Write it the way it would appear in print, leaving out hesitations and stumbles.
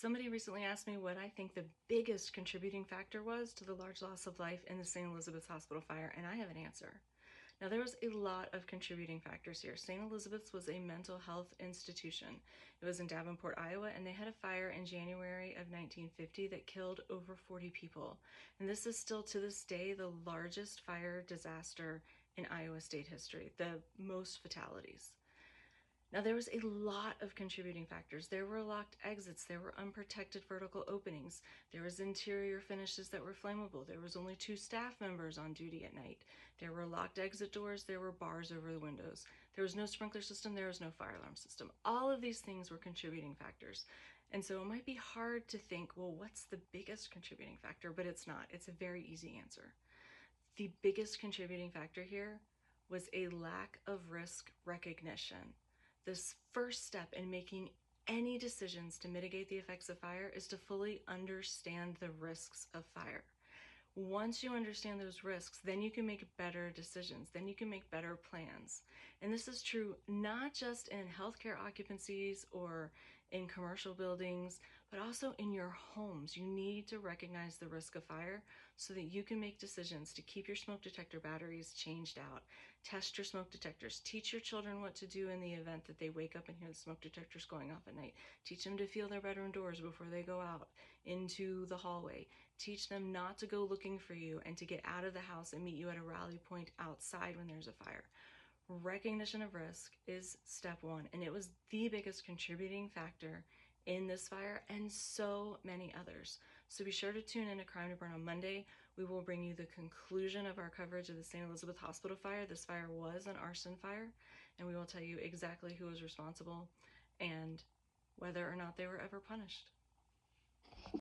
Somebody recently asked me what I think the biggest contributing factor was to the large loss of life in the St. Elizabeth's Hospital fire, and I have an answer. Now, there was a lot of contributing factors here. St. Elizabeth's was a mental health institution. It was in Davenport, Iowa, and they had a fire in January of 1950 that killed over 40 people. And this is still, to this day, the largest fire disaster in Iowa state history, the most fatalities. Now, there was a lot of contributing factors. There were locked exits, there were unprotected vertical openings, there was interior finishes that were flammable, there was only 2 staff members on duty at night, there were locked exit doors, there were bars over the windows, there was no sprinkler system, there was no fire alarm system. All of these things were contributing factors. And so it might be hard to think, well, what's the biggest contributing factor? But it's not. It's a very easy answer. The biggest contributing factor here was a lack of risk recognition. This first step in making any decisions to mitigate the effects of fire is to fully understand the risks of fire. Once you understand those risks, then you can make better decisions, then you can make better plans. And this is true not just in healthcare occupancies or in commercial buildings, but also in your homes. You need to recognize the risk of fire so that you can make decisions to keep your smoke detector batteries changed out, test your smoke detectors, teach your children what to do in the event that they wake up and hear the smoke detectors going off at night, teach them to feel their bedroom doors before they go out into the hallway, teach them not to go looking for you and to get out of the house and meet you at a rally point outside when there's a fire. Recognition of risk is step one, and it was the biggest contributing factor in this fire and so many others. So be sure to tune in to Crime to Burn on Monday. We will bring you the conclusion of our coverage of the St. Elizabeth Hospital fire. This fire was an arson fire, and we will tell you exactly who was responsible and whether or not they were ever punished.